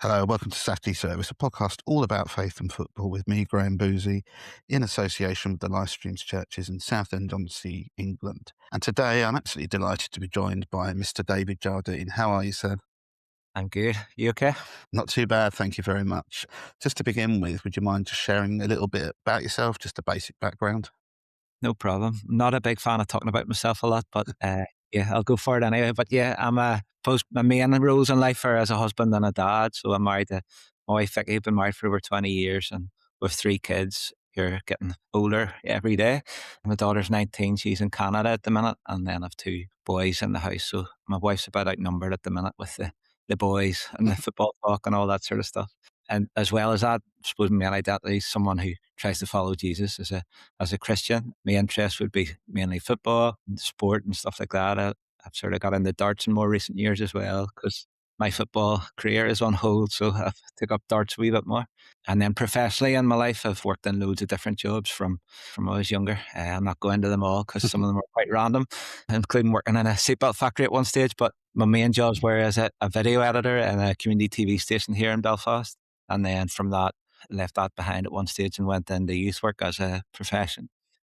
Hello, welcome to Saturday Service, a podcast all about faith and football with me, Graham Boozy, in association with the Livestreams churches in Southend-on-Sea, England. And today I'm absolutely delighted to be joined by Mr. David Jardine. How are you, sir? I'm good. You okay? Not too bad, thank you very much. Just to begin with, would you mind just sharing a little bit about yourself, just a basic background? No problem. Not a big fan of talking about myself a lot, but yeah, I'll go for it anyway. But yeah, my main roles in life are as a husband and a dad. So I'm married to my wife Vicky. Been married for over 20 years, and with 3 kids. You're getting older every day. My daughter's 19. She's in Canada at the minute, and then I've 2 boys in the house. So my wife's about outnumbered at the minute with the boys and the football talk and all that sort of stuff. And as well as that, I suppose my identity is someone who tries to follow Jesus as a Christian. My interest would be mainly football and sport and stuff like that. I've sort of got into darts in more recent years as well because my football career is on hold, so I've took up darts a wee bit more. And then professionally in my life, I've worked in loads of different jobs from when I was younger. I'm not going into them all because some of them are quite random, including working in a seatbelt factory at one stage. But my main jobs were as a video editor in a community TV station here in Belfast. And then from that, left that behind at one stage and went into youth work as a profession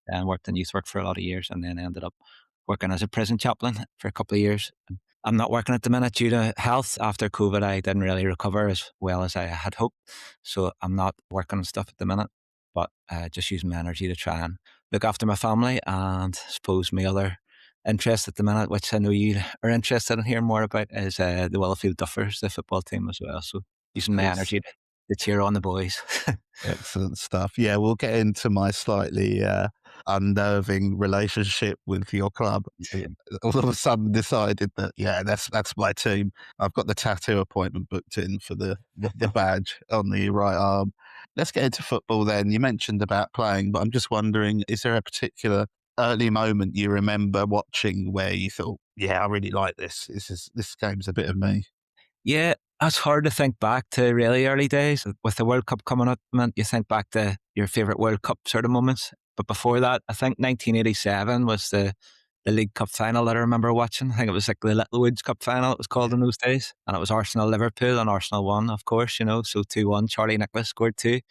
and worked in youth work for a lot of years and then ended up working as a prison chaplain for a couple of years. I'm not working at the minute due to health. After COVID, I didn't really recover as well as I had hoped. So I'm not working on stuff at the minute, but just using my energy to try and look after my family and suppose my other interest at the minute, which I know you are interested in hearing more about, is the Willowfield Duffers, the football team as well. So using my Yes. energy to cheer on the boys. Excellent stuff. Yeah, we'll get into my slightly unnerving relationship with your club. All of a sudden decided that, yeah, that's my team. I've got the tattoo appointment booked in for the badge on the right arm. Let's get into football then. You mentioned about playing, but I'm just wondering, is there a particular early moment you remember watching where you thought, yeah, I really like this. This game's a bit of me. Yeah, it's hard to think back to really early days. With the World Cup coming up, man, you think back to your favourite World Cup sort of moments. But before that, I think 1987 was the League Cup final that I remember watching. I think it was like the Littlewoods Cup final, it was called in those days. And it was Arsenal-Liverpool, and Arsenal won, of course, so 2-1. Charlie Nicholas scored 2.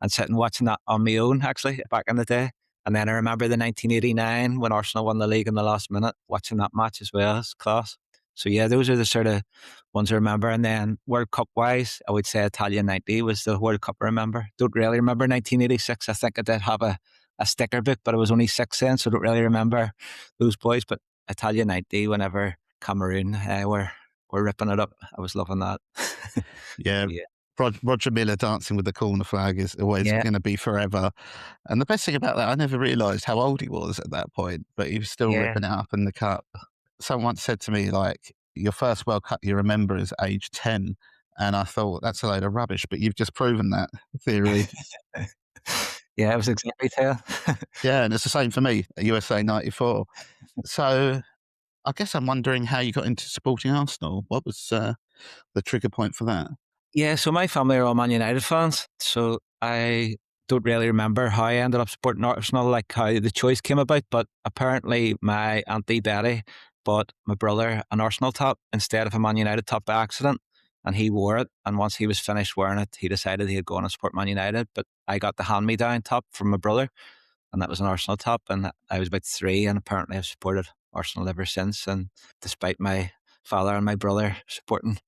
And sitting watching that on my own, actually, back in the day. And then I remember the 1989 when Arsenal won the league in the last minute, watching that match as well. It's class. So yeah, those are the sort of ones I remember. And then World Cup wise, I would say Italia 90 was the World Cup I remember. Don't really remember 1986. I think I did have a sticker book, but I was only 6 then, so I don't really remember those boys. But Italia 90, whenever Cameroon were ripping it up, I was loving that. Yeah. Yeah. Roger Miller dancing with the corner flag is always Yeah. going to be forever. And the best thing about that, I never realised how old he was at that point, but he was still Yeah. ripping it up in the cup. Someone once said to me, like, your first World Cup you remember is age 10. And I thought, that's a load of rubbish, but you've just proven that theory. Yeah, it was exactly 10. Yeah, and it's the same for me at USA 94. So I guess I'm wondering how you got into supporting Arsenal. What was the trigger point for that? Yeah, so my family are all Man United fans, so I don't really remember how I ended up supporting Arsenal, like how the choice came about, but apparently my Auntie Betty bought my brother an Arsenal top instead of a Man United top by accident, and he wore it, and once he was finished wearing it, he decided he'd go on and support Man United, but I got the hand-me-down top from my brother, and that was an Arsenal top, and I was about 3, and apparently I've supported Arsenal ever since, and despite my father and my brother supporting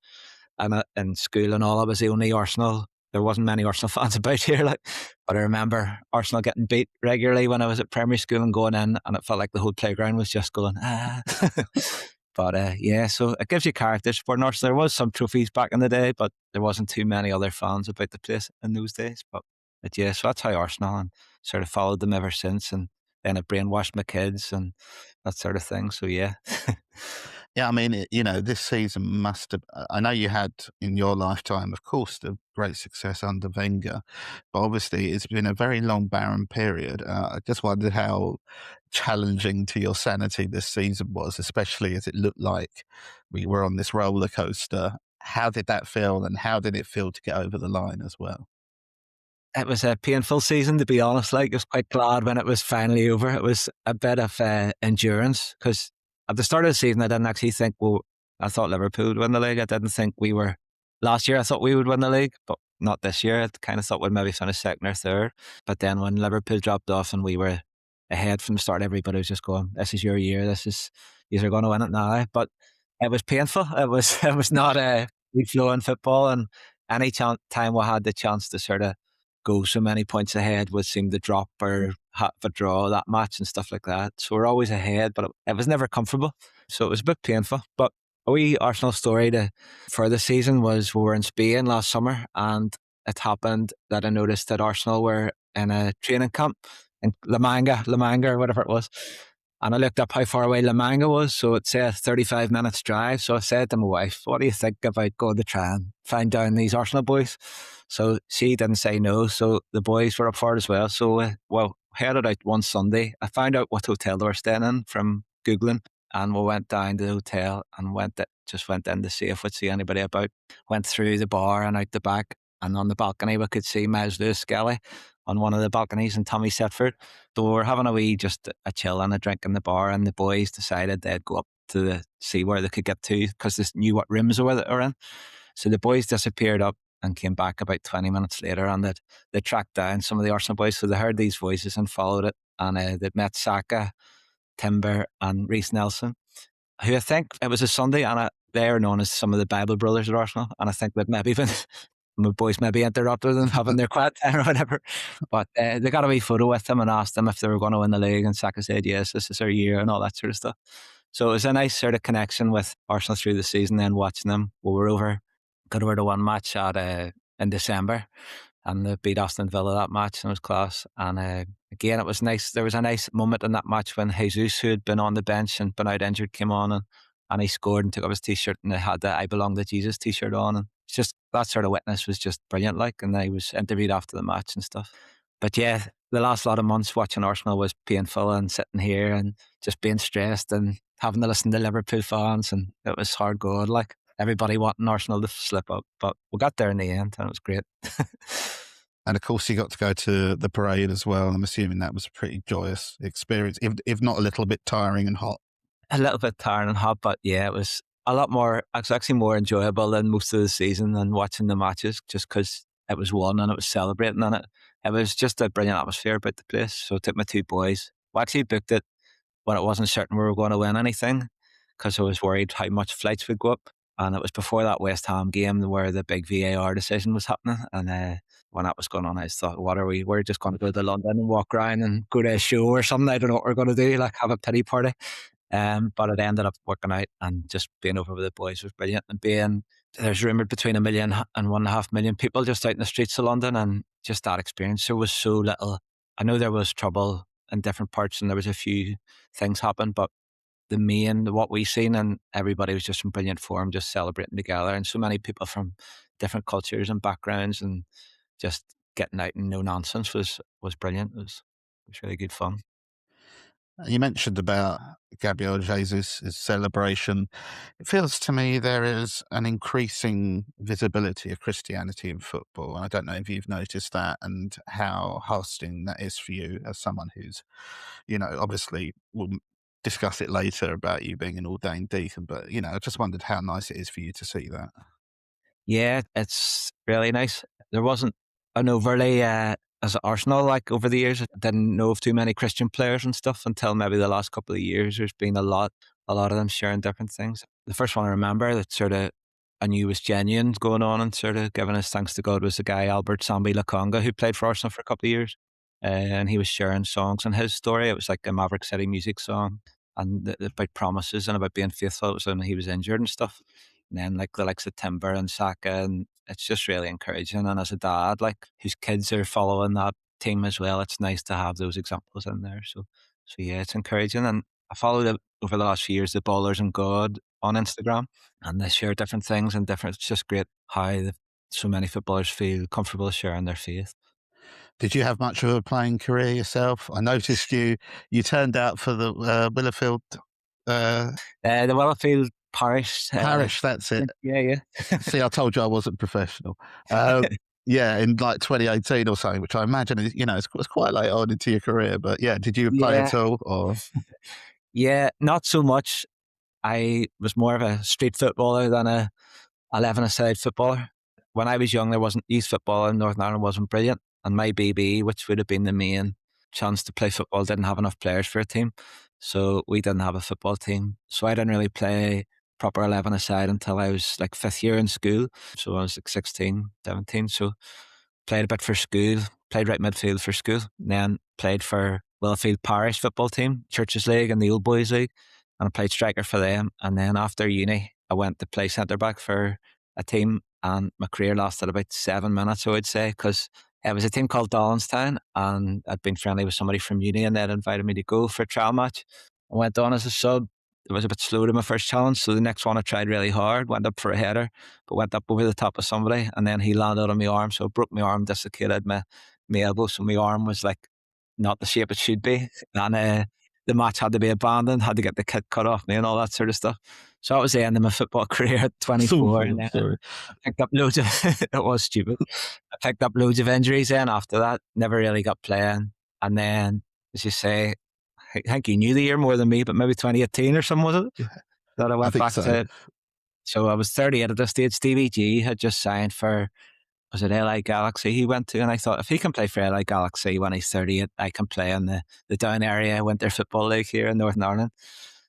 and in school and all, I was the only Arsenal. There wasn't many Arsenal fans about here, like, but I remember Arsenal getting beat regularly when I was at primary school and going in, and it felt like the whole playground was just going ah. But yeah, so it gives you character supporting Arsenal. There was some trophies back in the day, but there wasn't too many other fans about the place in those days. But yeah, so that's how Arsenal, and sort of followed them ever since, and then I brainwashed my kids and that sort of thing. So yeah. Yeah, I mean, this season must have. I know you had in your lifetime, of course, the great success under Wenger, but obviously it's been a very long, barren period. I just wondered how challenging to your sanity this season was, especially as it looked like we were on this roller coaster. How did that feel, and how did it feel to get over the line as well? It was a painful season, to be honest. Like, I was quite glad when it was finally over. It was a bit of endurance because at the start of the season, I didn't actually think, well, I thought Liverpool would win the league. I didn't think we were last year I thought we would win the league, but not this year. I kind of thought we'd maybe finish second or third. But then when Liverpool dropped off and we were ahead from the start, everybody was just going, "This is your year. You're going to win it now." But it was painful. It was it was not a free flowing football, and any time we had the chance to sort of go so many points ahead would seem to drop or have a draw that match and stuff like that. So we're always ahead, but it was never comfortable. So it was a bit painful. But a wee Arsenal story for the season was we were in Spain last summer, and it happened that I noticed that Arsenal were in a training camp in La Manga or whatever it was. And I looked up how far away La Manga was, so it said 35 minutes drive. So I said to my wife, "What do you think about going to try and find down these Arsenal boys?" So she didn't say no, so the boys were up for it as well. So headed out one Sunday. I found out what hotel they were staying in from Googling, and we went down to the hotel and just went in to see if we'd see anybody about. Went through the bar and out the back, and on the balcony we could see Miles Lewis Skelly on one of the balconies and Tommy Setford. So we were having just a chill and a drink in the bar, and the boys decided they'd go up to see where they could get to because they knew what rooms they were in. So the boys disappeared up and came back about 20 minutes later, and they tracked down some of the Arsenal boys. So they heard these voices and followed it, and they'd met Saka, Timber and Reece Nelson, who I think it was a Sunday, and they are known as some of the Bible brothers at Arsenal, and I think that maybe even my boys maybe interrupted them having their quiet time or whatever. But they got a wee photo with them and asked them if they were going to win the league, and Saka said yes, this is our year and all that sort of stuff. So it was a nice sort of connection with Arsenal through the season. Then watching them, we got over to one match in December, and they beat Aston Villa that match, and it was class. And again, it was nice. There was a nice moment in that match when Jesus, who had been on the bench and been out injured, came on and he scored and took off his t-shirt, and they had the "I Belong to Jesus" t-shirt on, and it's just that sort of witness was just brilliant. And I was interviewed after the match and stuff. But yeah, the last lot of months watching Arsenal was painful, and sitting here and just being stressed and having to listen to Liverpool fans, and it was hard going. Everybody wanting Arsenal to slip up, but we got there in the end, and it was great. And of course, you got to go to the parade as well. I'm assuming that was a pretty joyous experience, if not a little bit tiring and hot. A little bit tired and hot, but yeah, it was a lot more. It was actually more enjoyable than most of the season and watching the matches, just because it was won and it was celebrating, and it was just a brilliant atmosphere about the place. So I took my two boys. We actually booked it when it wasn't certain we were going to win anything, because I was worried how much flights would go up. And it was before that West Ham game where the big VAR decision was happening. And when that was going on, I just thought, what are we? We're just going to go to London and walk around and go to a show or something. I don't know what we're going to do, have a pity party. But it ended up working out, and just being over with the boys was brilliant. And there's rumoured between 1 million and 1.5 million people just out in the streets of London, and just that experience. There was so little. I know there was trouble in different parts, and there was a few things happen, but what we seen, and everybody was just in brilliant form, just celebrating together, and so many people from different cultures and backgrounds, and just getting out and no nonsense was brilliant. It was really good fun. You mentioned about Gabriel Jesus' celebration. It feels to me there is an increasing visibility of Christianity in football. And I don't know if you've noticed that, and how heartening that is for you as someone who's, obviously we'll discuss it later about you being an ordained deacon, but, I just wondered how nice it is for you to see that. Yeah, it's really nice. There wasn't an overly, as Arsenal, over the years, I didn't know of too many Christian players and stuff until maybe the last couple of years. There's been a lot of them sharing different things. The first one I remember that sort of I knew was genuine going on and sort of giving his thanks to God was the guy Albert Sambi Lakonga, who played for Arsenal for a couple of years. And he was sharing songs, and his story, it was like a Maverick City music song, and about promises and about being faithful. It was when he was injured and stuff. And then the likes of Timber and Saka, and it's just really encouraging. And as a dad, whose kids are following that team as well, it's nice to have those examples in there. So yeah, it's encouraging. And I followed it over the last few years, the Ballers and God on Instagram, and they share different things and different. It's just great how so many footballers feel comfortable sharing their faith. Did you have much of a playing career yourself? I noticed you turned out for the Willowfield The Willowfield Parish. Parish. That's it. Yeah. See, I told you I wasn't professional. Yeah, in 2018 or something, which I imagine is, it's quite late on into your career. But yeah, did you play Yeah. at all? Or Yeah, not so much. I was more of a street footballer than a 11-a-side footballer. when I was young, there wasn't youth football in Northern Ireland wasn't brilliant, and my BB, which would have been the main chance to play football, didn't have enough players for a team, so we didn't have a football team. So I didn't really play proper 11 aside until I was like fifth year in school. So I was like 16, 17. So played a bit for school, played right midfield for school, and then played for Willowfield Parish football team, Churches League and the Old Boys League, and I played striker for them. And then after uni, I went to play centre back for a team, and my career lasted about 7 minutes, I would say, because it was a team called Dallonstown, and I'd been friendly with somebody from uni, and they'd invited me to go for a trial match. I went on as a sub. It was a bit slow to my first challenge, so the next one I tried really hard, went up for a header, but went up over the top of somebody, and then he landed on my arm, so I broke my arm, dislocated my elbow, so my arm was like not the shape it should be, and the match had to be abandoned, had to get the kit cut off me and all that sort of stuff. So that was the end of my football career at It's 24, and awful. then Sorry. I picked up loads of it was stupid. I picked up loads of injuries then after that, never really got playing, and then as you say, I think you knew the year more than me, but maybe 2018 or something was it? Yeah, That I I went think back so. to. So I was 38 at this stage. Stevie G had just signed for, was it LA Galaxy he went to? And I thought, if he can play for LA Galaxy when he's 38, I can play in the down area Winter Football League here in Northern Ireland.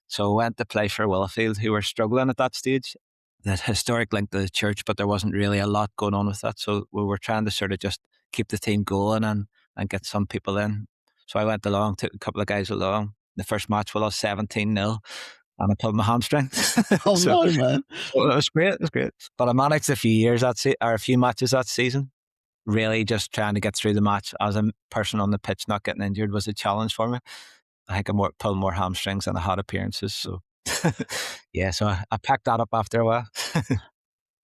So I went to play for Willowfield, who were struggling at that stage. The historic link to the church, but there wasn't really a lot going on with that. So we were trying to sort of just keep the team going and get some people in. So I went along, took a couple of guys along. The first match we lost 17-0, and I pulled my hamstring. Oh So no, man. well, it was great. It was great. But I managed a few years or a few matches that season. Really, just trying to get through the match as a person on the pitch, not getting injured, was a challenge for me. I think I pulled more hamstrings than I had appearances. So, yeah. So I packed that up after a while.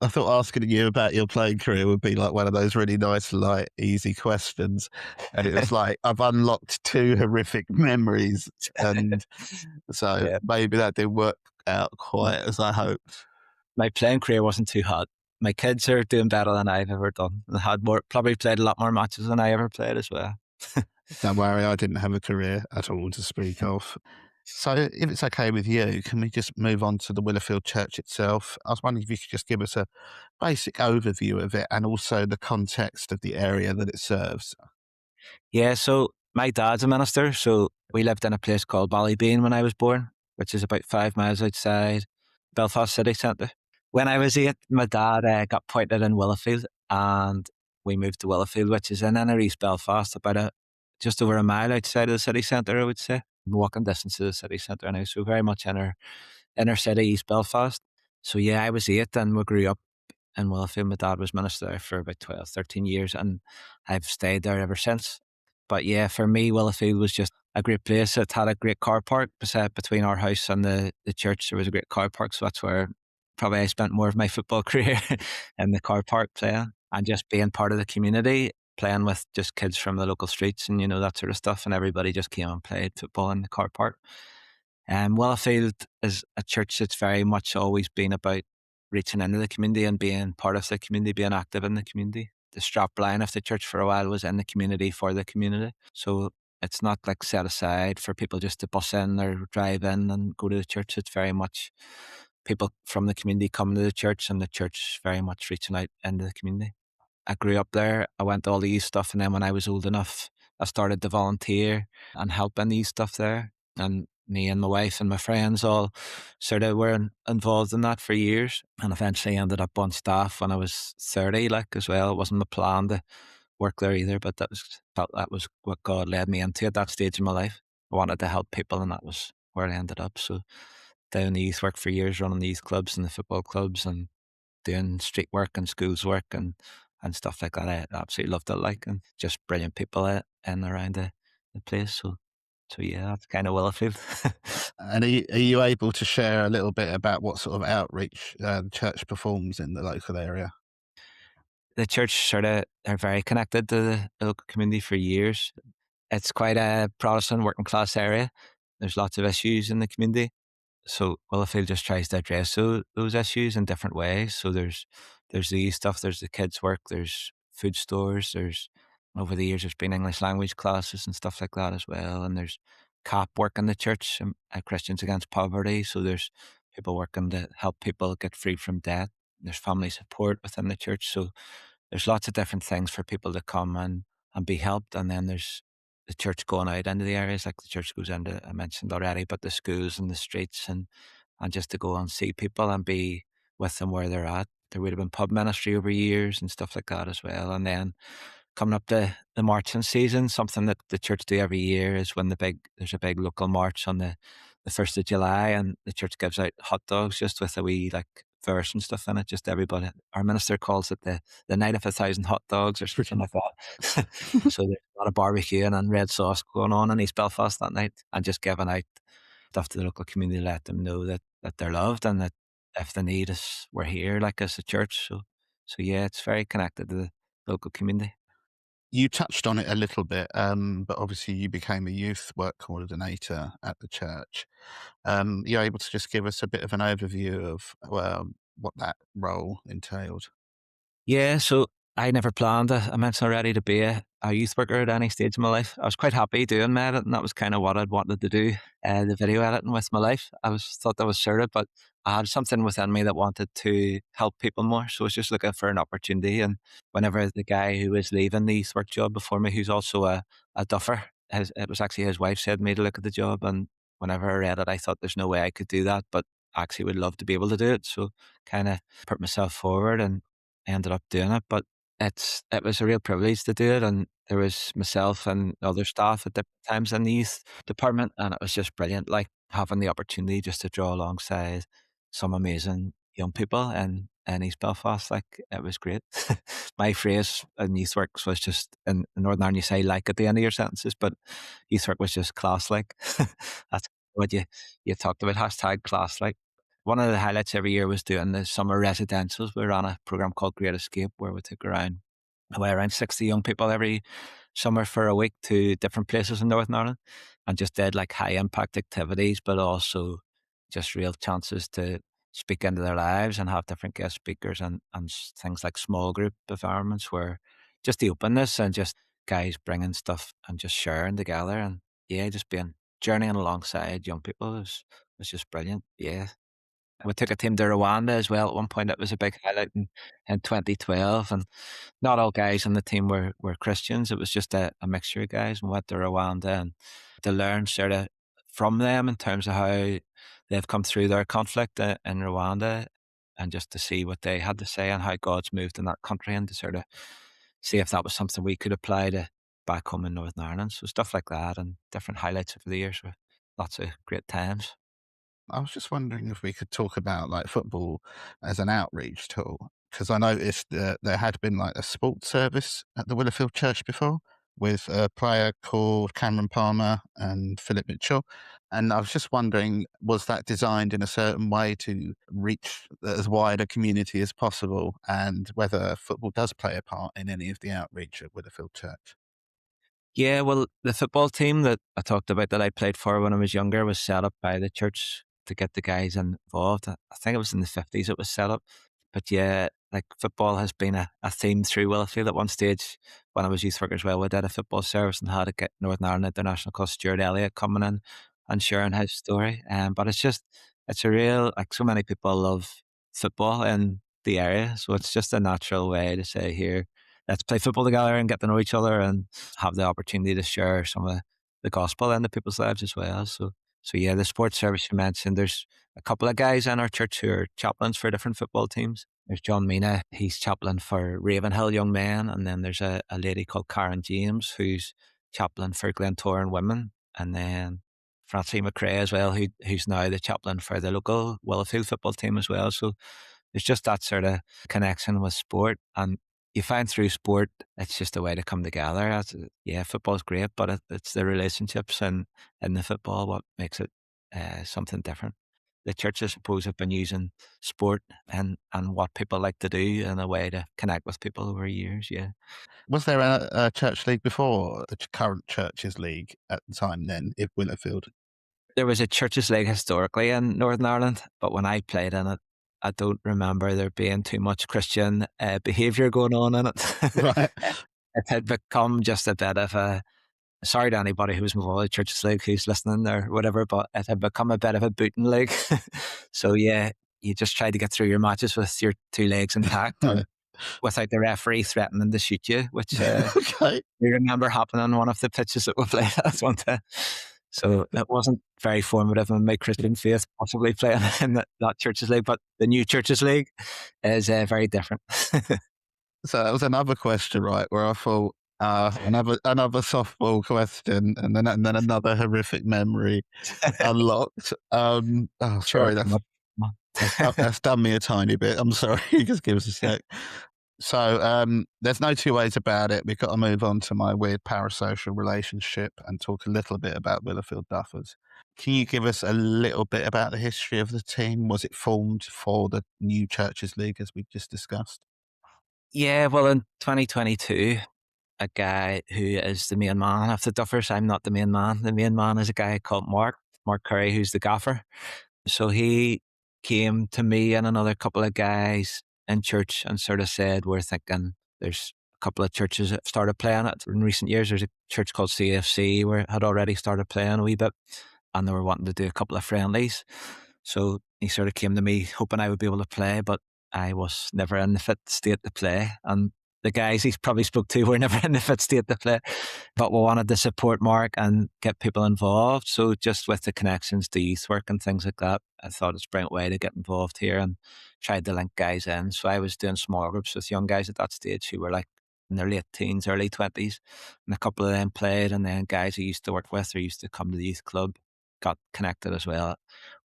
I thought asking you about your playing career would be like one of those really nice, light, easy questions. And it was like, I've unlocked two horrific memories. And so Yeah. maybe that didn't work out quite as I hoped. My playing career wasn't too hot. My kids are doing better than I've ever done. I had probably played a lot more matches than I ever played as well. Don't worry, I didn't have a career at all to speak of. So, if it's okay with you, can we just move on to the Willowfield Church itself? I was wondering if you could just give us a basic overview of it and also the context of the area that it serves. Yeah, so my dad's a minister, so we lived in a place called Ballybean when I was born, which is about 5 miles outside Belfast city centre. When I was 8, my dad got appointed in Willowfield, and we moved to Willowfield, which is in inner East Belfast, about just over a mile outside of the city centre, I would say. Walking distance to the city centre now, so very much inner city East Belfast. So yeah, I was 8 and we grew up in Willowfield. My dad was minister there for about 12, 13 years, and I've stayed there ever since. But yeah, for me, Willowfield was just a great place. It had a great car park beside between our house and the church. There was a great car park, so that's where probably I spent more of my football career in the car park playing and just being part of the community, playing with just kids from the local streets and that sort of stuff. And everybody just came and played football in the car park. Willowfield is a church that's very much always been about reaching into the community and being part of the community, being active in the community. The strap line of the church for a while was in the community for the community. So it's not like set aside for people just to bus in or drive in and go to the church. It's very much people from the community coming to the church, and the church very much reaching out into the community. I grew up there. I went to all the youth stuff, and then when I was old enough, I started to volunteer and help in the youth stuff there. And me and my wife and my friends all sort of were involved in that for years, and eventually ended up on staff when I was 30, like as well. It wasn't my plan to work there either, but felt that was what God led me into at that stage in my life. I wanted to help people, and that was where I ended up. So doing the youth work for years, running the youth clubs and the football clubs, and doing street work and schools work and stuff like that. I absolutely loved it, like, and just brilliant people in and around the place. So yeah, that's kind of Willowfield. And are you able to share a little bit about what sort of outreach the church performs in the local area? The church sort of are very connected to the local community for years. It's quite a Protestant working class area. There's lots of issues in the community. So Willowfield just tries to address those issues in different ways. So there's the stuff, there's the kids' work, there's food stores, there's over the years there's been English language classes and stuff like that as well. And there's CAP work in the church, Christians Against Poverty. So there's people working to help people get free from debt. there's family support within the church. So there's lots of different things for people to come and be helped. And then there's the church going out into the areas, like the church goes into, I mentioned already, but the schools and the streets, and just to go and see people and be with them where they're at. There would have been pub ministry over years and stuff like that as well. And then coming up the marching season, something that the church do every year is when there's a big local march on the 1st of July, and the church gives out hot dogs just with a wee like verse and stuff in it. Just everybody. Our minister calls it the night of 1,000 hot dogs or something like that. So there's a lot of barbecuing and red sauce going on in East Belfast that night, and just giving out stuff to the local community, let them know that they're loved and that if they need us, we're here, like as a church. So yeah, it's very connected to the local community. You touched on it a little bit, but obviously you became a youth work coordinator at the church. You're able to just give us a bit of an overview of what that role entailed. Yeah, so I never planned, I mentioned already, to be a youth worker at any stage of my life. I was quite happy doing edit, and that was kind of what I'd wanted to do, the video editing with my life. Thought that was sort of, but I had something within me that wanted to help people more. So I was just looking for an opportunity. And whenever the guy who was leaving the youth work job before me, who's also a duffer, it was actually his wife said to me to look at the job. And whenever I read it, I thought there's no way I could do that, but I actually would love to be able to do it. So kind of put myself forward and ended up doing it. But it was a real privilege to do it, and there was myself and other staff at different times in the youth department, and it was just brilliant. Like having the opportunity just to draw alongside some amazing young people in East Belfast, like it was great. My phrase in youth works was just in Northern Ireland you say like at the end of your sentences, but youth work was just class like. That's what you talked about, hashtag class like. One of the highlights every year was doing the summer residentials. We ran a program called Great Escape where we took around 60 young people every summer for a week to different places in Northern Ireland, and just did like high impact activities, but also just real chances to speak into their lives and have different guest speakers, and things like small group environments where just the openness and just guys bringing stuff and just sharing together, and yeah, just being journeying alongside young people was just brilliant. Yeah. We took a team to Rwanda as well. At one point, it was a big highlight in 2012, and not all guys on the team were Christians. It was just a mixture of guys. And we went to Rwanda and to learn sort of from them in terms of how they've come through their conflict in Rwanda, and just to see what they had to say and how God's moved in that country, and to sort of see if that was something we could apply to back home in Northern Ireland. So stuff like that and different highlights over the years were lots of great times. I was just wondering if we could talk about like football as an outreach tool, because I noticed that there had been like a sports service at the Willowfield Church before with a player called Cameron Palmer and Philip Mitchell. And I was just wondering, was that designed in a certain way to reach as wide a community as possible, and whether football does play a part in any of the outreach at Willowfield Church? Yeah, well, the football team that I talked about that I played for when I was younger was set up by the church to get the guys involved. I think it was in the 50s it was set up. But yeah, like football has been a theme through Willowfield. At one stage, when I was youth worker as well, we did a football service and had to get Northern Ireland International coach Stuart Elliott coming in and sharing his story. But it's a real, like so many people love football in the area. So it's just a natural way to say, here, let's play football together and get to know each other and have the opportunity to share some of the gospel into people's lives as well. So yeah, the sports service you mentioned, there's a couple of guys in our church who are chaplains for different football teams. There's John Mina, he's chaplain for Ravenhill Young Men, and then there's a lady called Karen James who's chaplain for Glentoran Women, and then Francine McRae as well, who's now the chaplain for the local Willowfield football team as well. So there's just that sort of connection with sport, and you find through sport, it's just a way to come together. Yeah, football's great, but it's the relationships and in the football what makes it something different. The church, I suppose, have been using sport and what people like to do in a way to connect with people over years. Yeah. Was there a church league before the current churches league at the time then, in Willowfield? There was a churches league historically in Northern Ireland, but when I played in it, I don't remember there being too much Christian behaviour going on in it. Right. It had become just a bit of a, sorry to anybody who's involved in Churches League who's listening or whatever, but it had become a bit of a booting league. So yeah, you just try to get through your matches with your two legs intact, or without the referee threatening to shoot you, which Okay. we remember happening on one of the pitches that we played at one time. So it wasn't very formative in my Christian faith, possibly playing in that Churches League, but the new Churches League is very different. So that was another question, right? Where I thought another softball question, and then another horrific memory unlocked. Sure. Sorry, Come on. that's done me a tiny bit. I'm sorry. Just give us a sec. So there's no two ways about it. We've got to move on to my weird parasocial relationship and talk a little bit about Willowfield Duffers. Can you give us a little bit about the history of the team? Was it formed for the new Churches League, as we just discussed? Yeah, well, in 2022, a guy who is the main man of the Duffers. I'm not the main man. The main man is a guy called Mark Curry, who's the gaffer. So he came to me and another couple of guys in church and sort of said, we're thinking there's a couple of churches that have started playing it in recent years. There's a church called CFC where it had already started playing a wee bit, and they were wanting to do a couple of friendlies. So he sort of came to me hoping I would be able to play, but I was never in the fit state to play. And the guys he's probably spoke to were never in the fit state to play. But we wanted to support Mark and get people involved. So just with the connections to youth work and things like that, I thought it's a brilliant way to get involved here, and tried to link guys in. So I was doing small groups with young guys at that stage who were like in their late teens, early 20s. And a couple of them played, and then guys I used to work with or used to come to the youth club got connected as well.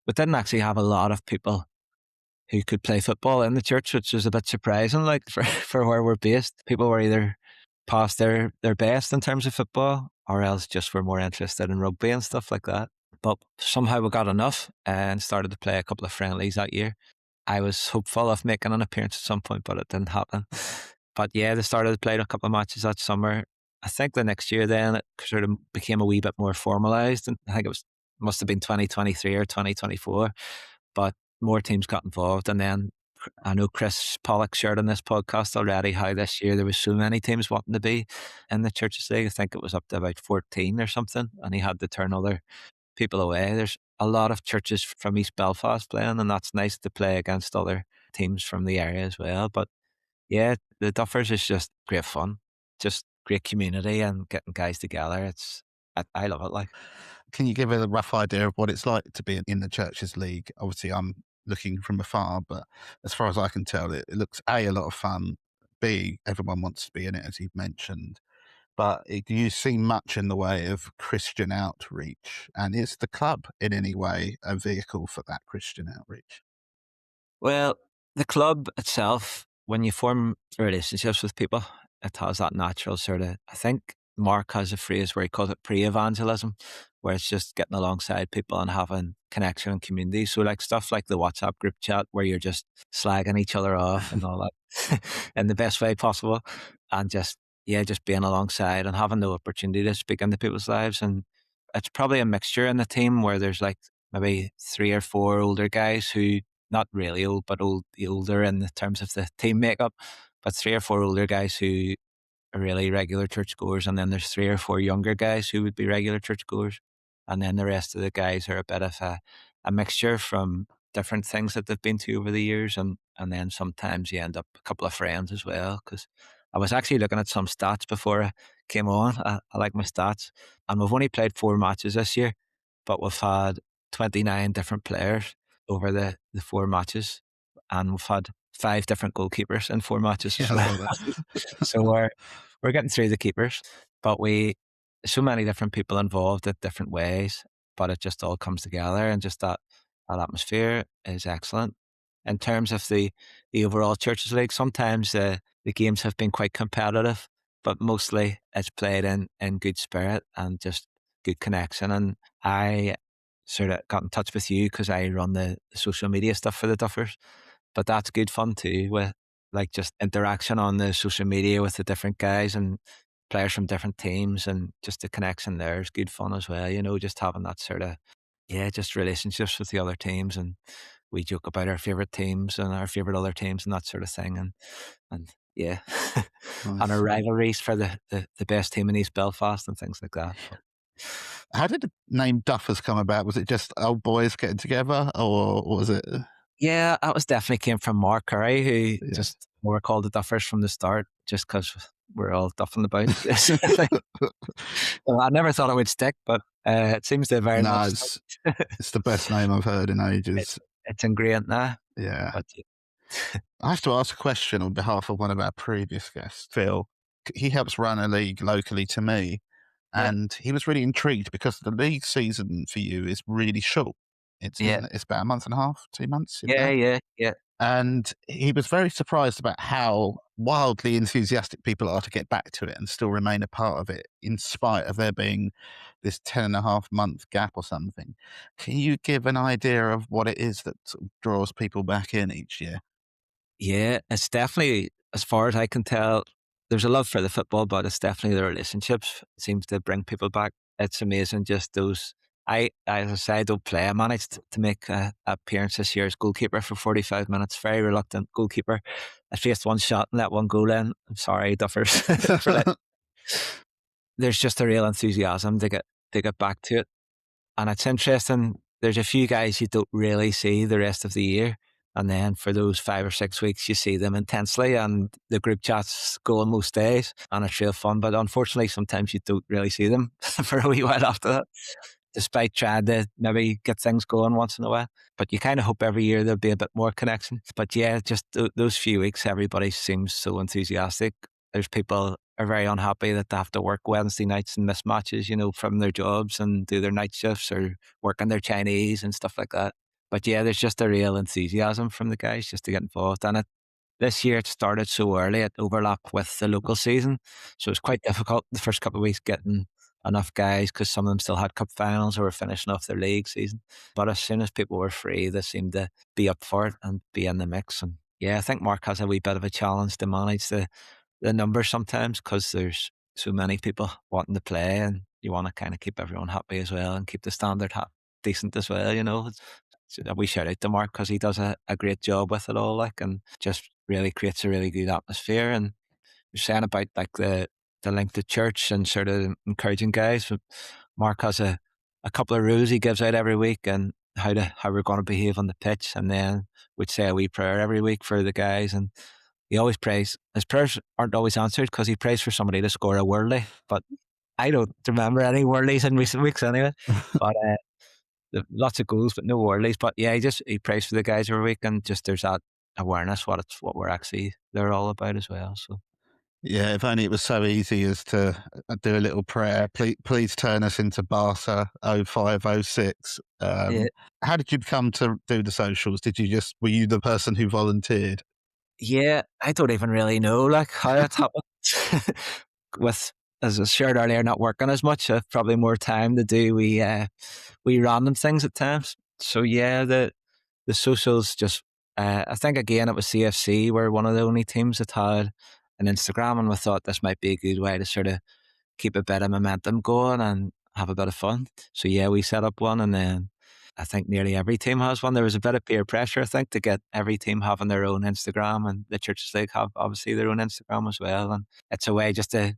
We didn't actually have a lot of people who could play football in the church, which was a bit surprising, like for where we're based. People were either past their best in terms of football, or else just were more interested in rugby and stuff like that. But somehow we got enough and started to play a couple of friendlies that year. I was hopeful of making an appearance at some point, but it didn't happen. But yeah, they started to play a couple of matches that summer. I think the next year then it sort of became a wee bit more formalised, and I think must have been 2023 or 2024. But more teams got involved, and then I know Chris Pollock shared on this podcast already how this year there was so many teams wanting to be in the Churches League. I think it was up to about 14 or something, and he had to turn other people away. There's a lot of churches from East Belfast playing, and that's nice to play against other teams from the area as well. But yeah, the Duffers is just great fun, just great community and getting guys together. I love it. Like, Can you give a rough idea of what it's like to be in the Churches League? Obviously, I'm looking from afar, but as far as I can tell, it looks A, a lot of fun, B, everyone wants to be in it, as you've mentioned. But do you see much in the way of Christian outreach? And is the club in any way a vehicle for that Christian outreach? well, the club itself, when you form relationships with people, it has that natural sort of, I think Mark has a phrase where he calls it pre-evangelism, where it's just getting alongside people and having connection and community. So like stuff like the WhatsApp group chat where you're just slagging each other off and all that in the best way possible. And just, yeah, just being alongside and having the opportunity to speak into people's lives. And it's probably a mixture in the team where there's like maybe 3 or 4 older guys who, not really old, but older in the terms of the team makeup, but 3 or 4 older guys who are really regular churchgoers, and then there's 3 or 4 younger guys who would be regular churchgoers, and then the rest of the guys are a bit of a mixture from different things that they've been to over the years, and then sometimes you end up a couple of friends as well. Because I was actually looking at some stats before I came on. I like my stats, and we've only played 4 matches this year, but we've had 29 different players over the 4 matches, and we've had 5 different goalkeepers in 4 matches Yeah, as I well. saw that. So we're getting through the keepers, but so many different people involved at different ways, but it just all comes together, and just that atmosphere is excellent. In terms of the overall Churches League, sometimes the games have been quite competitive, but mostly it's played in good spirit and just good connection. And I sort of got in touch with you because I run the social media stuff for the Duffers, but that's good fun too, with like just interaction on the social media with the different guys and players from different teams, and just the connection there is good fun as well. Just having that sort of, yeah, just relationships with the other teams, and we joke about our favorite teams and our favorite other teams and that sort of thing, and yeah, and our Nice. rivalries for the best team in East Belfast and things like that. But How did the name Duffers come about? Was it just old boys getting together, or was it? Yeah, that was definitely came from Mark Curry, who Yes. just were called the Duffers from the start, just because we're all duffing about. Well, I never thought it would stick, but it seems to very No, much stick. it's the best name I've heard in ages. It's it's ingrained now. Yeah. But I have to ask a question on behalf of one of our previous guests, Phil. He helps run a league locally to me, yeah, and he was really intrigued because the league season for you is really short. It's yeah, isn't it? It's about a month and a half, 2 months, if yeah, that. yeah, yeah. And he was very surprised about how wildly enthusiastic people are to get back to it and still remain a part of it, in spite of there being this 10.5 month gap or something. Can you give an idea of what it is that sort of draws people back in each year? Yeah, it's definitely, as far as I can tell, there's a love for the football, but it's definitely the relationships seems to bring people back. It's amazing, just those. As I say, I don't play. I managed to make a appearance this year as goalkeeper for 45 minutes. Very reluctant goalkeeper. I faced one shot and let one goal in. I'm sorry, Duffers, for that. There's just a real enthusiasm to get back to it. And it's interesting, there's a few guys you don't really see the rest of the year. And then for those 5 or 6 weeks, you see them intensely, and the group chats go on most days, and it's real fun. But unfortunately, sometimes you don't really see them for a wee while after that, despite trying to maybe get things going once in a while. But you kind of hope every year there'll be a bit more connection. But yeah, just those few weeks, everybody seems so enthusiastic. There's people are very unhappy that they have to work Wednesday nights and miss matches, from their jobs and do their night shifts or work on their Chinese and stuff like that. But yeah, there's just a real enthusiasm from the guys just to get involved. And this year it started so early, it overlapped with the local season. So it was quite difficult the first couple of weeks getting enough guys because some of them still had cup finals or were finishing off their league season. But as soon as people were free, they seemed to be up for it and be in the mix. And yeah, I think Mark has a wee bit of a challenge to manage the numbers sometimes because there's so many people wanting to play and you want to kind of keep everyone happy as well and keep the standard decent as well. So a wee shout out to Mark because he does a great job with it all, like, and just really creates a really good atmosphere. And you're saying about like the link to church and sort of encouraging guys. But Mark has a couple of rules he gives out every week and how we're going to behave on the pitch, and then we'd say a wee prayer every week for the guys. And he always prays. His prayers aren't always answered because he prays for somebody to score a worldly, but I don't remember any worldlies in recent weeks anyway. But lots of goals, but no worldlies. But yeah, he prays for the guys every week, and just there's that awareness what we're actually they're all about as well. So Yeah, if only it was so easy as to do a little prayer. Please turn us into Barca 0506. yeah, How did you come to do the socials? Were you the person who volunteered? yeah, I don't even really know like how it happened. With, as I shared earlier, not working as much, I've probably more time to do we random things at times. So yeah, the socials just I think again it was CFC were one of the only teams that had an Instagram, and we thought this might be a good way to sort of keep a bit of momentum going and have a bit of fun. So yeah, we set up one, and then I think nearly every team has one. There was a bit of peer pressure, I think, to get every team having their own Instagram, and the Churches League have obviously their own Instagram as well. And it's a way just to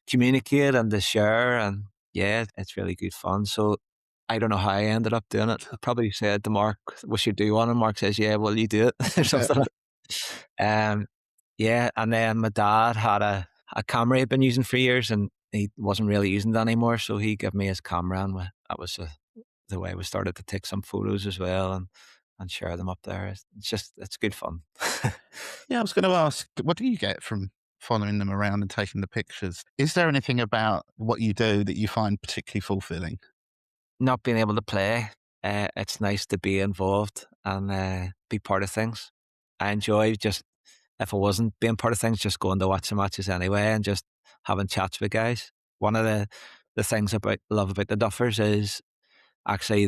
communicate and to share, and yeah, it's really good fun. So I don't know how I ended up doing it. I probably said to Mark, "We should do one," and Mark says, "Yeah, well, you do it," or something. Um, yeah, and then my dad had a camera he'd been using for years, and he wasn't really using it anymore, so he gave me his camera, and that was the way we started to take some photos as well and share them up there. It's good fun. Yeah, I was going to ask, what do you get from following them around and taking the pictures? Is there anything about what you do that you find particularly fulfilling? Not being able to play, it's nice to be involved and be part of things. I enjoy just, if I wasn't being part of things, just going to watch the matches anyway and just having chats with guys. One of the things love about the Duffers is actually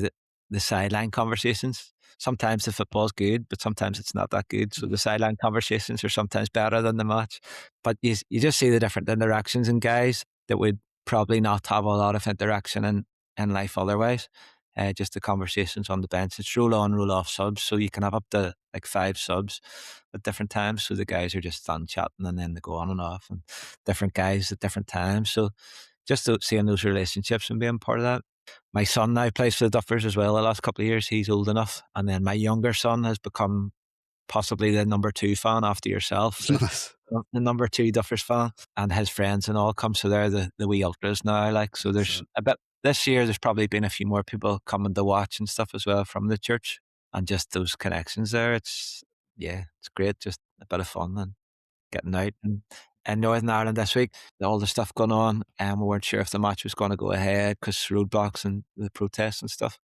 the sideline conversations. Sometimes the football's good, but sometimes it's not that good. So the sideline conversations are sometimes better than the match. But you just see the different interactions in guys that would probably not have a lot of interaction in life otherwise. Just the conversations on the bench. It's roll on, roll off subs. So you can have up to like 5 subs at different times. So the guys are just stand chatting and then they go on and off and different guys at different times. So just seeing those relationships and being part of that. My son now plays for the Duffers as well the last couple of years. He's old enough. And then my younger son has become possibly the number two fan after yourself, Nice. the number two Duffers fan, and his friends and all come. So they're the wee ultras now. Like, so there's Excellent. a bit this year. There's probably been a few more people coming to watch and stuff as well from the church, and just those connections there. It's great. Just a bit of fun and getting out. And in Northern Ireland this week, all the stuff going on, and we weren't sure if the match was going to go ahead because roadblocks and the protests and stuff.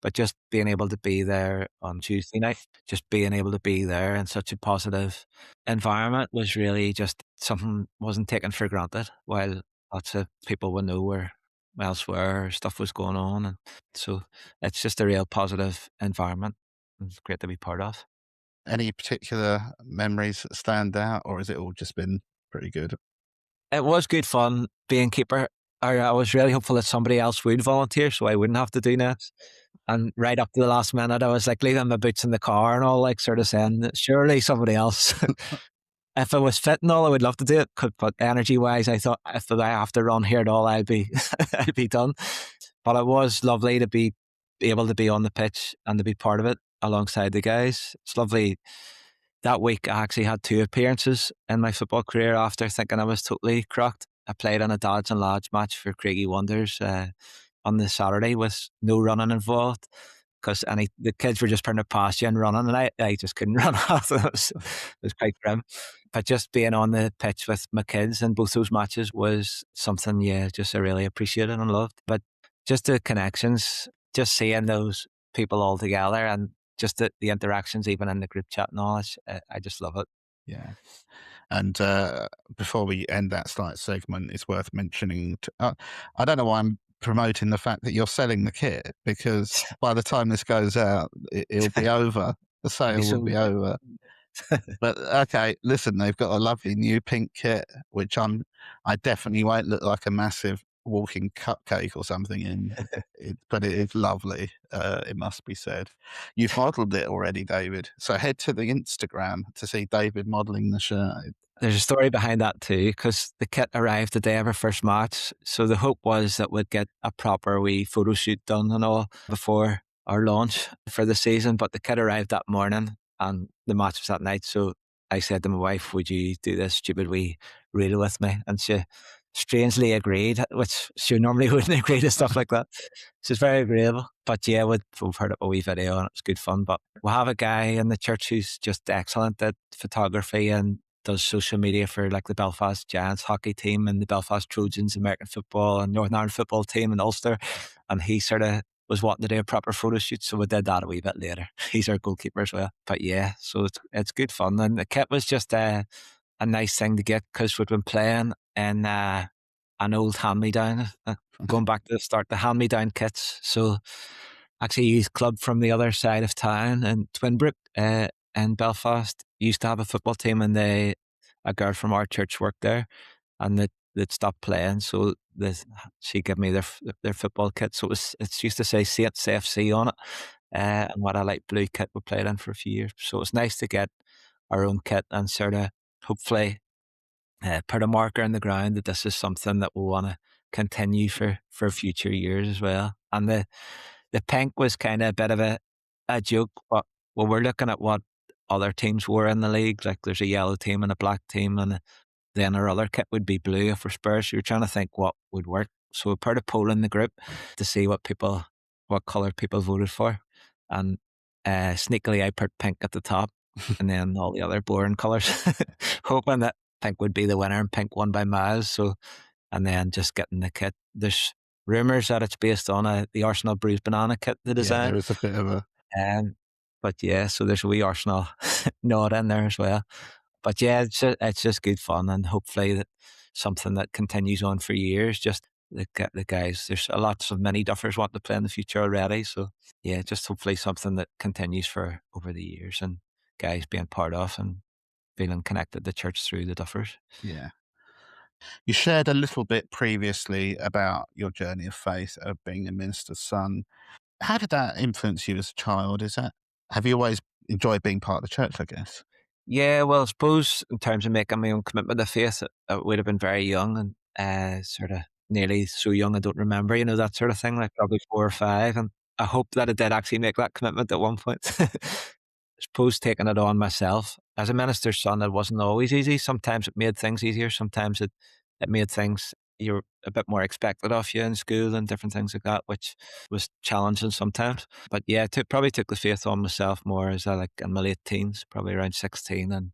But just being able to be there on Tuesday night, just being able to be there in such a positive environment was really just something wasn't taken for granted. While lots of people would know where elsewhere stuff was going on, and so it's just a real positive environment. It's great to be part of. Any particular memories that stand out, or has it all just been pretty good? It was good fun being keeper. I was really hopeful that somebody else would volunteer so I wouldn't have to do that. And right up to the last minute, I was like leaving my boots in the car and all, like sort of saying, that surely somebody else. If I was fit and all, I would love to do it. But energy wise, I thought if I have to run here at all, I'd be, I'd be done. But it was lovely to be able to be on the pitch and to be part of it alongside the guys. It's lovely. That week, I actually had two appearances in my football career after thinking I was totally crocked. I played in a dads and lads match for Craigie Wonders on the Saturday with no running involved because the kids were just putting it past you and running, and I just couldn't run off. It was quite grim. But just being on the pitch with my kids in both those matches was something, yeah, just I really appreciated and loved. But just the connections, just seeing those people all together and just the interactions, even in the group chat and all, I just love it. Yeah. And before we end that slight segment, it's worth mentioning. I don't know why I'm promoting the fact that you're selling the kit, because by the time this goes out, it'll be over. The It'd be sale will so be over. But okay, listen, they've got a lovely new pink kit, which I definitely won't look like a massive walking cupcake or something in. But it is lovely. It must be said. You've modelled it already, David. So head to the Instagram to see David modelling the shirt. There's a story behind that too, because the kit arrived the day of our first match. So the hope was that we'd get a proper wee photo shoot done and all before our launch for the season. But the kit arrived that morning and the match was that night. So I said to my wife, would you do this stupid wee reel with me? And she strangely agreed, which she normally wouldn't agree to stuff like that. She's very agreeable. But yeah, we've heard a wee video and it was good fun. But we have a guy in the church who's just excellent at photography and does social media for like the Belfast Giants hockey team and the Belfast Trojans American football and Northern Ireland football team in Ulster. And he sort of was wanting to do a proper photo shoot, so we did that a wee bit later. He's our goalkeeper as well. But yeah, so it's good fun. And the kit was just a nice thing to get because we'd been playing in an old hand-me-down, going back to the start, the hand-me-down kits. So actually a youth club from the other side of town in Twinbrook in Belfast used to have a football team, and a girl from our church worked there, and they'd stopped playing, so she gave me their football kit. So it used to say Saints FC on it, and what a light blue kit we played in for a few years. So it's nice to get our own kit and sort of hopefully put a marker in the ground that this is something that we want to continue for future years as well. And the pink was kind of a bit of a joke, but when we're looking at what other teams were in the league, like there's a yellow team and a black team, and then our other kit would be blue if we're Spurs. So you're trying to think what would work. So we put a poll in the group to see what colour people voted for. And sneakily I put pink at the top and then all the other boring colours, hoping that pink would be the winner, and pink won by miles. So, and then just getting the kit. There's rumours that it's based on the Arsenal bruised banana kit, the Yeah, design. there is a bit of a But yeah, so there's a wee Arsenal nod in there as well. But yeah, it's just good fun, and hopefully that something that continues on for years. Just the guys, there's a lots of many Duffers want to play in the future already. So yeah, just hopefully something that continues for over the years, and guys being part of and feeling connected to church through the Duffers. yeah. You shared a little bit previously about your journey of faith, of being a minister's son. How did that influence you as a child? Have you always enjoyed being part of the church, I guess? Yeah, well, I suppose in terms of making my own commitment to faith, it would have been very young and sort of nearly so young I don't remember, that sort of thing, like probably 4 or 5, and I hope that I did actually make that commitment at one point. I suppose taking it on myself. As a minister's son, it wasn't always easy. Sometimes it made things easier. Sometimes it made things you're a bit more expected of you in school and different things like that, which was challenging sometimes. But yeah, probably took the faith on myself more as I like in my late teens, probably around 16, and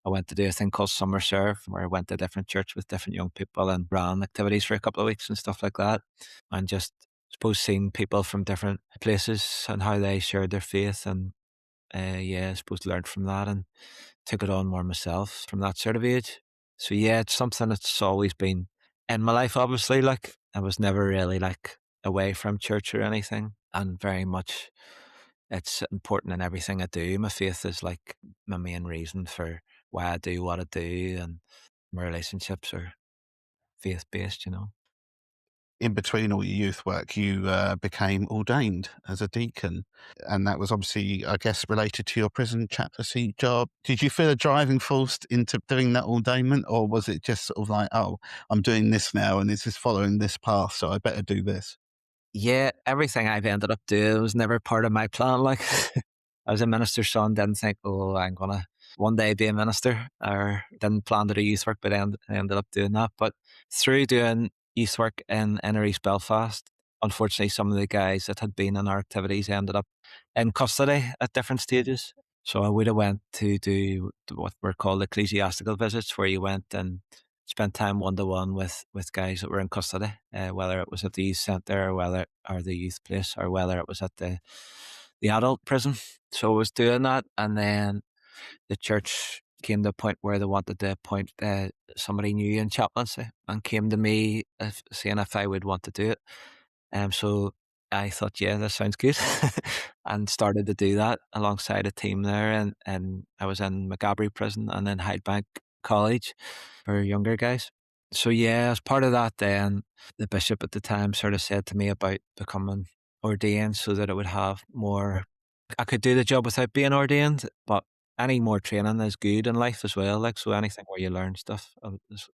I went to do a thing called Summer Serve, where I went to a different church with different young people and ran activities for a couple of weeks and stuff like that. And just suppose seeing people from different places and how they shared their faith and yeah, I suppose learned from that and took it on more myself from that sort of age. So yeah, it's something that's always been in my life, obviously. Like I was never really like away from church or anything. And very much it's important in everything I do. My faith is like my main reason for why I do what I do, and my relationships are faith based. In between all your youth work, you became ordained as a deacon. And that was obviously, I guess, related to your prison chaplaincy job. Did you feel a driving force into doing that ordainment? Or was it just sort of like, oh, I'm doing this now and this is following this path, so I better do this? Yeah, everything I've ended up doing was never part of my plan. Like, I was a minister's son, didn't think, oh, I'm gonna one day be a minister, or didn't plan to do youth work, but I ended up doing that. But through doing youth work in Inner East Belfast, unfortunately, some of the guys that had been in our activities ended up in custody at different stages. So I would have went to do what were called ecclesiastical visits, where you went and spent time one to one with guys that were in custody, whether it was at the youth centre or the youth place, or whether it was at the adult prison. So I was doing that, and then the church came to a point where they wanted to appoint somebody new in chaplaincy, and came to me saying if I would want to do it. So I thought, yeah, that sounds good, and started to do that alongside a team there. And I was in Magabry Prison and then Hydebank College for younger guys. So yeah, as part of that, then the bishop at the time sort of said to me about becoming ordained, so that it would have more. I could do the job without being ordained, but any more training is good in life as well. Like, so anything where you learn stuff,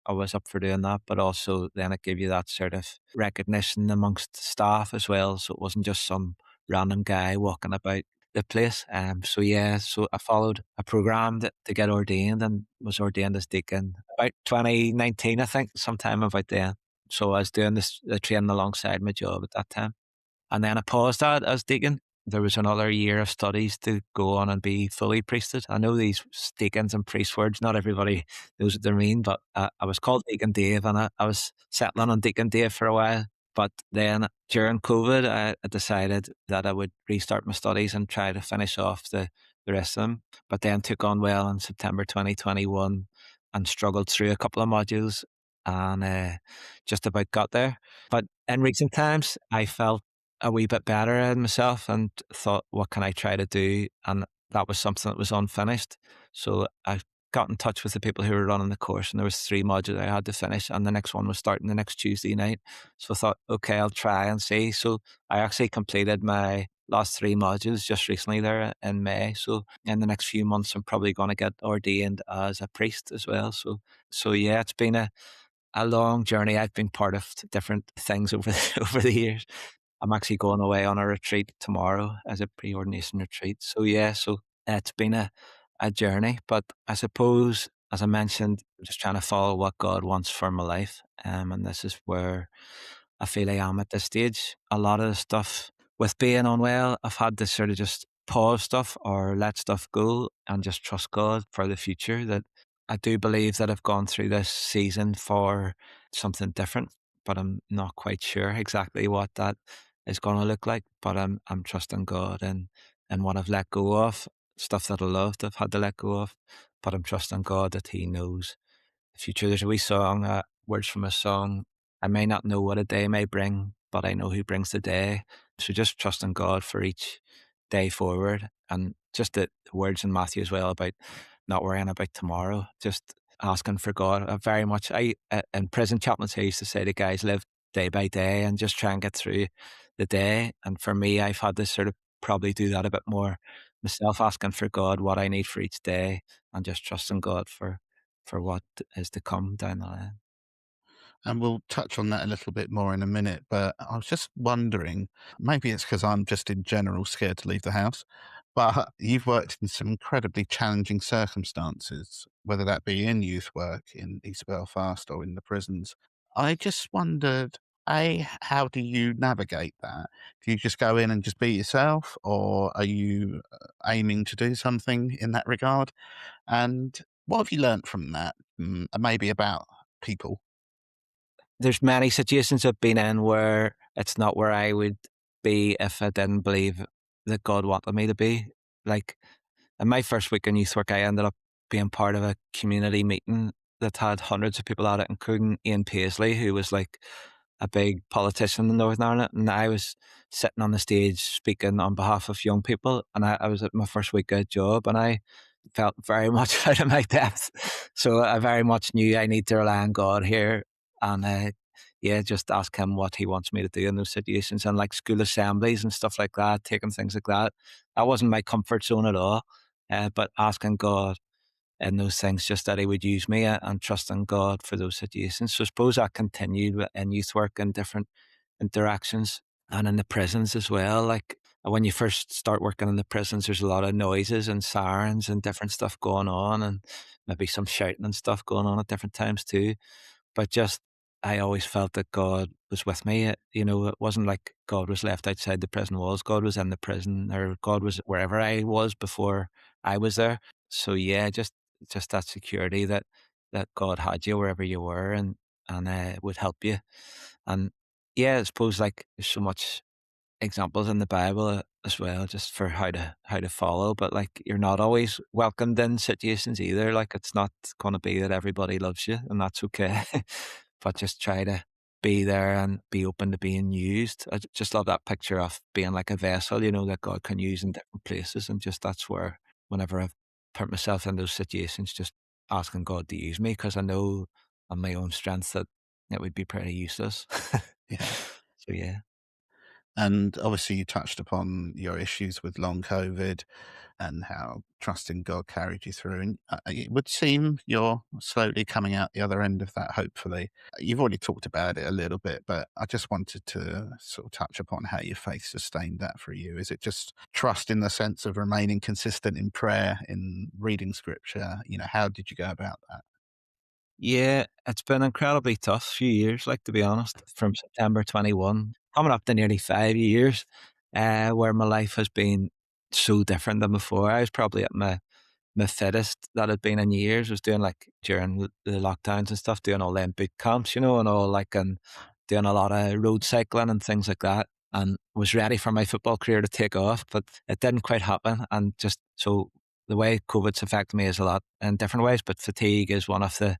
I was up for doing that. But also then it gave you that sort of recognition amongst staff as well. So it wasn't just some random guy walking about the place. So yeah, so I followed a program to get ordained, and was ordained as deacon about 2019, I think, sometime about then. So I was doing the training alongside my job at that time. And then I paused that as deacon. There was another year of studies to go on and be fully priested. I know these deacons and priest words, not everybody knows what they mean, but I was called Deacon Dave, and I was settling on Deacon Dave for a while. But then during COVID, I decided that I would restart my studies and try to finish off the rest of them. But then took on well in September 2021 and struggled through a couple of modules, and just about got there. But in recent times, I felt a wee bit better in myself and thought, what can I try to do? And that was something that was unfinished. So I got in touch with the people who were running the course, and there was 3 modules I had to finish, and the next one was starting the next Tuesday night. So I thought, okay, I'll try and see. So I actually completed my last 3 modules just recently there in May. So in the next few months, I'm probably going to get ordained as a priest as well. So yeah, it's been a long journey. I've been part of different things over over the years. I'm actually going away on a retreat tomorrow as a pre-ordination retreat. So yeah, so it's been a journey, but I suppose, as I mentioned, I'm just trying to follow what God wants for my life. And this is where I feel I am at this stage. A lot of the stuff with being unwell, I've had to sort of just pause stuff or let stuff go and just trust God for the future. That I do believe that I've gone through this season for something different, but I'm not quite sure exactly what that is going to look like. But I'm trusting God and what I've let go of, stuff that I loved, I've had to let go of. But I'm trusting God that He knows the future. There's a wee song, words from a song. I may not know what a day may bring, but I know who brings the day. So just trusting God for each day forward, and just the words in Matthew as well about not worrying about tomorrow, just asking for God. Very much, in prison chaplains, I used to say to guys, live day by day and just try and get through the day. And for me, I've had to sort of probably do that a bit more myself, asking for God what I need for each day, and just trusting God for what is to come down the line. And we'll touch on that a little bit more in a minute. But I was just wondering, maybe it's because I'm just in general scared to leave the house, but you've worked in some incredibly challenging circumstances, whether that be in youth work in East Belfast or in the prisons. I just wondered, A, how do you navigate that? Do you just go in and just be yourself, or are you aiming to do something in that regard? And what have you learnt from that? Maybe about people. There's many situations I've been in where it's not where I would be if I didn't believe that God wanted me to be. Like in my first week in youth work, I ended up being part of a community meeting that had hundreds of people at it, including Ian Paisley, who was like a big politician in Northern Ireland. And I was sitting on the stage speaking on behalf of young people. And I was at my first week out job and I felt very much out of my depth. So I very much knew I need to rely on God here. And yeah, just ask him what he wants me to do in those situations. And like school assemblies and stuff like that, taking things like that, that wasn't my comfort zone at all. But asking God in those things, just that he would use me and trusting God for those situations. So I suppose I continued in youth work and different interactions and in the prisons as well. Like when you first start working in the prisons, there's a lot of noises and sirens and different stuff going on, and maybe some shouting and stuff going on at different times too. But just, I always felt that God was with me. It wasn't like God was left outside the prison walls. God was in the prison, or God was wherever I was before I was there. So yeah, just that security that God had you wherever you were, and would help you. And yeah, I suppose like there's so much examples in the Bible as well, just for how to follow. But like you're not always welcomed in situations either. Like it's not going to be that everybody loves you, and that's okay. But just try to be there and be open to being used. I just love that picture of being like a vessel, that God can use in different places, and just that's where whenever I've put myself in those situations, just asking God to use me because I know on my own strength that it would be pretty useless. Yeah. So yeah. And obviously, you touched upon your issues with long COVID and how trusting God carried you through. And it would seem you're slowly coming out the other end of that, hopefully. You've already talked about it a little bit, but I just wanted to sort of touch upon how your faith sustained that for you. Is it just trust in the sense of remaining consistent in prayer, in reading scripture? How did you go about that? Yeah, it's been incredibly tough few years, like to be honest, from September 21, coming up to nearly 5 years, where my life has been so different than before. I was probably at my fittest that had been in years. I was doing like during the lockdowns and stuff, doing all them boot camps, and all like, and doing a lot of road cycling and things like that. And was ready for my football career to take off, but it didn't quite happen. And just so the way COVID's affected me is a lot in different ways, but fatigue is one of the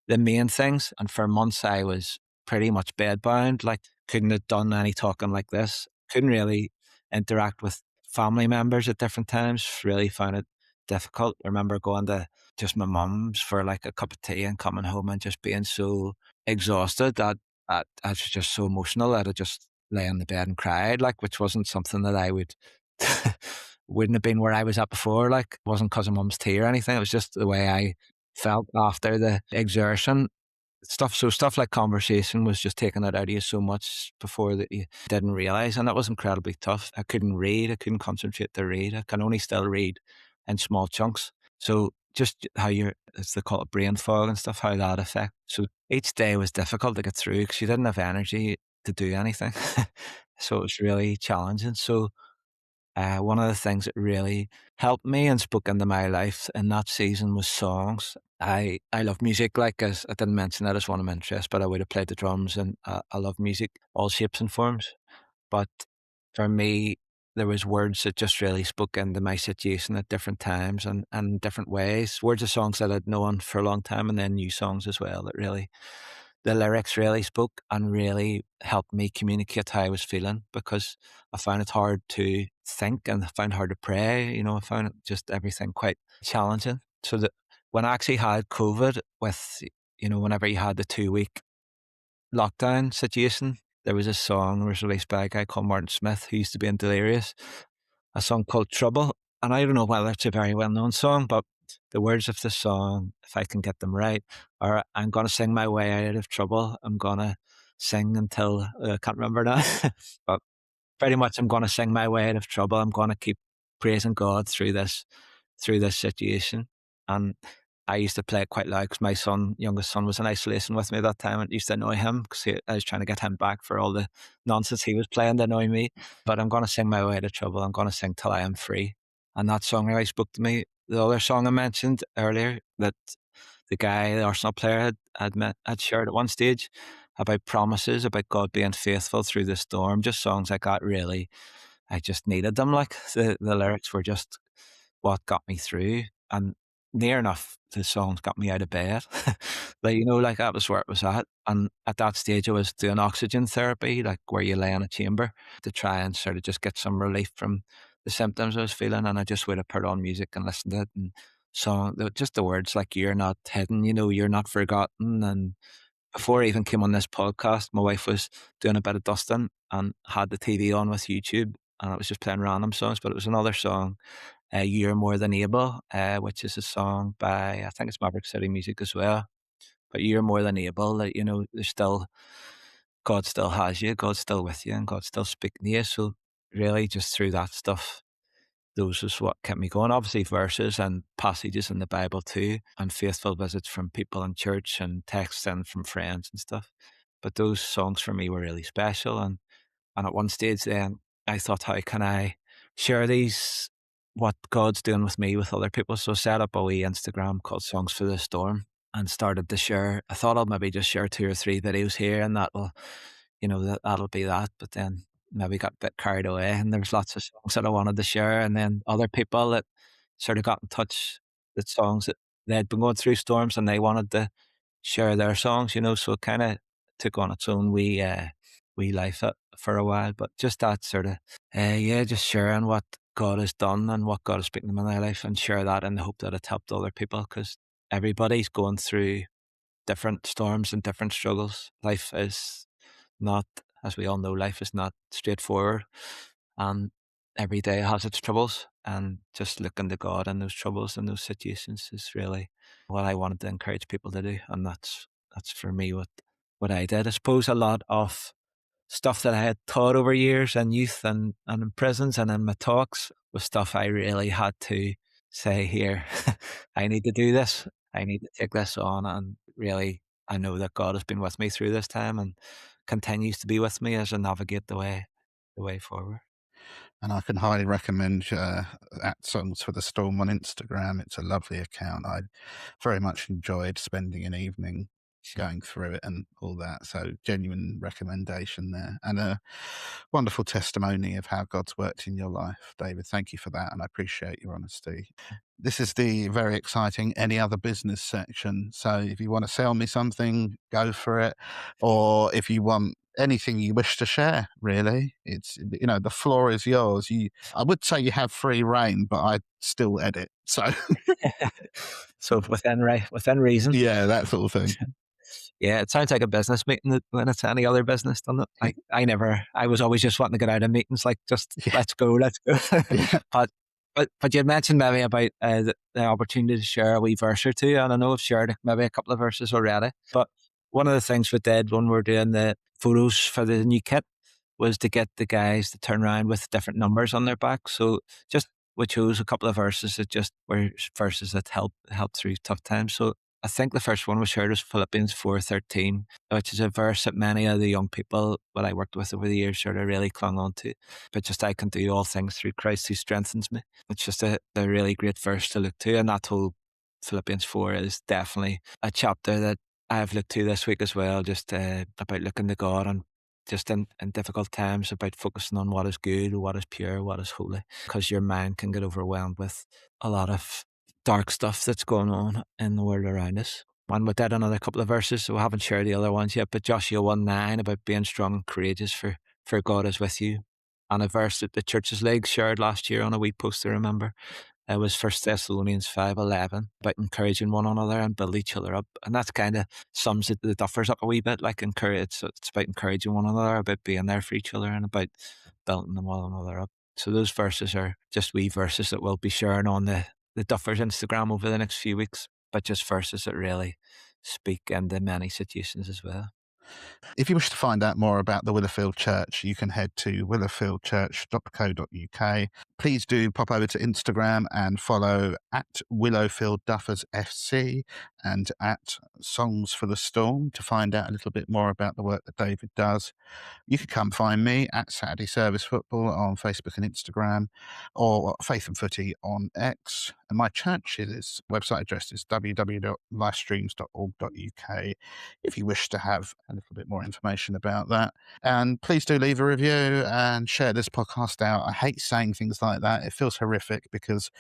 main things. And for months, I was pretty much bedbound, like, couldn't have done any talking like this, couldn't really interact with family members at different times, really found it difficult. I remember going to just my mum's for like a cup of tea and coming home and just being so exhausted that I was just so emotional that I just lay on the bed and cried, like, which wasn't something that I would. Wouldn't have been where I was at before. Like, it wasn't because of mum's tea or anything. It was just the way I felt after the exertion stuff. So stuff like conversation was just taking it out of you so much before that you didn't realize, and that was incredibly tough. I couldn't read. I couldn't concentrate to read. I can only still read in small chunks. So just how as they call it, brain fog and stuff, how that affect. So each day was difficult to get through because you didn't have energy to do anything. So it was really challenging. So one of the things that really helped me and spoke into my life in that season was songs. I love music, like, as I didn't mention that as one of my interests, but I would have played the drums, and I love music, all shapes and forms. But for me, there was words that just really spoke into my situation at different times and different ways. Words of songs that I'd known for a long time, and then new songs as well that really, the lyrics really spoke and really helped me communicate how I was feeling, because I found it hard to think and I found it hard to pray. I found it just everything quite challenging. So that when I actually had COVID with, whenever you had the 2 week lockdown situation, there was a song that was released by a guy called Martin Smith, who used to be in Delirious, a song called Trouble. And I don't know whether it's a very well known song, but the words of the song, if I can get them right, are I'm going to sing my way out of trouble. I'm going to sing until I can't remember now, but pretty much I'm going to sing my way out of trouble. I'm going to keep praising God through this situation. And I used to play it quite loud because my son, youngest son, was in isolation with me at that time. And it used to annoy him because I was trying to get him back for all the nonsense he was playing to annoy me. But I'm going to sing my way out of trouble. I'm going to sing till I am free. And that song really spoke to me. The other song I mentioned earlier that the guy, the Arsenal player, had shared at one stage about promises, about God being faithful through the storm. Just songs like that really, I just needed them. Like the lyrics were just what got me through. And near enough, the songs got me out of bed. Like, like that was where it was at. And at that stage, I was doing oxygen therapy, like where you lay in a chamber to try and sort of just get some relief from the symptoms I was feeling. And I just would have put on music and listened to it and just the words like "you're not hidden," "you're not forgotten." And before I even came on this podcast, my wife was doing a bit of dusting and had the TV on with YouTube, and it was just playing random songs. But it was another song, "You're More Than Able," which is a song by, I think it's Maverick City Music as well. But "You're More Than Able," that there's still, God still has you, God's still with you, and God's still speaking to you. So really, just through that stuff, those was what kept me going. Obviously, verses and passages in the Bible too, and faithful visits from people in church and texts and from friends and stuff. But those songs for me were really special. And at one stage, then I thought, how can I share these, what God's doing with me, with other people? So I set up a wee Instagram called Songs for the Storm and started to share. I thought I'll maybe just share 2 or 3 videos here, and that'll be that. But then maybe got a bit carried away, and there's lots of songs that I wanted to share, and then other people that sort of got in touch, that songs that they'd been going through storms and they wanted to share their songs. So it kind of took on its own wee life for a while. But just that sort of, yeah, just sharing what God has done and what God has spoken to me in my life, and share that in the hope that it helped other people, because everybody's going through different storms and different struggles. Life is not, as we all know, life is not straightforward, and every day has its troubles. And just looking to God in those troubles and those situations is really what I wanted to encourage people to do. And that's for me what I did. I suppose a lot of stuff that I had taught over years in youth and in prisons and in my talks was stuff I really had to say, here, I need to do this. I need to take this on. And really, I know that God has been with me through this time and continues to be with me as I navigate the way forward. And I can highly recommend at Songs for the Storm on Instagram. It's a lovely account. I very much enjoyed spending an evening going through it and all that. So genuine recommendation there, and a wonderful testimony of how God's worked in your life, David. Thank you for that, and I appreciate your honesty. This is the very exciting any other business section. So if you want to sell me something, go for it. Or if you want anything you wish to share, really, it's, the floor is yours. I would say you have free reign, but I still edit. So So within reason. yeah, that sort of thing. Yeah, it sounds like a business meeting when it's any other business, doesn't it? Like I was always just wanting to get out of meetings, like just Yeah. let's go. Yeah. But you mentioned maybe about the opportunity to share a wee verse or two, and I know I've shared maybe a couple of verses already. But one of the things we did when we were doing the photos for the new kit was to get the guys to turn around with different numbers on their back. So just we chose a couple of verses that just were verses that helped through tough times. So I think the first one we shared was Philippians 4:13, which is a verse that many of the young people that I worked with over the years sort of really clung on to. But just I can do all things through Christ who strengthens me. It's just a really great verse to look to. And that whole Philippians 4 is definitely a chapter that I've looked to this week as well, just about looking to God and just in difficult times, about focusing on what is good, what is pure, what is holy, because your mind can get overwhelmed with a lot of dark stuff that's going on in the world around us. And we did another couple of verses, so we haven't shared the other ones yet, but Joshua 1:9 about being strong and courageous, for God is with you. And a verse that the Churches League shared last year on a wee post, I remember. It was 1 Thessalonians 5:11 about encouraging one another and build each other up. And that's kind of sums the Duffers up a wee bit, like it's about encouraging one another, about being there for each other, and about building one another up. So those verses are just wee verses that we'll be sharing on the the Duffers Instagram over the next few weeks, but just verses that really speak into many situations as well. If you wish to find out more about the Willowfield Church, you can head to willowfieldchurch.co.uk. Please do pop over to Instagram and follow at Willowfield Duffers FC and at Songs for the Storm to find out a little bit more about the work that David does. You can come find me at Saturday Service Football on Facebook and Instagram, or Faith and Footy on X. And my church's website address is www.livestreams.org.uk if you wish to have a little bit more information about that. And please do leave a review and share this podcast out. I hate saying things like that. It feels horrific because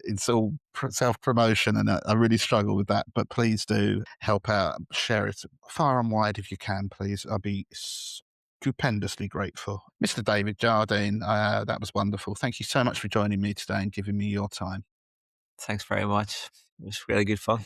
it's all self-promotion and I really struggle with that. But please do help out, share it far and wide if you can, please. I'll be stupendously grateful. Mr. David Jardine, that was wonderful. Thank you so much for joining me today and giving me your time. Thanks very much. It was really good fun.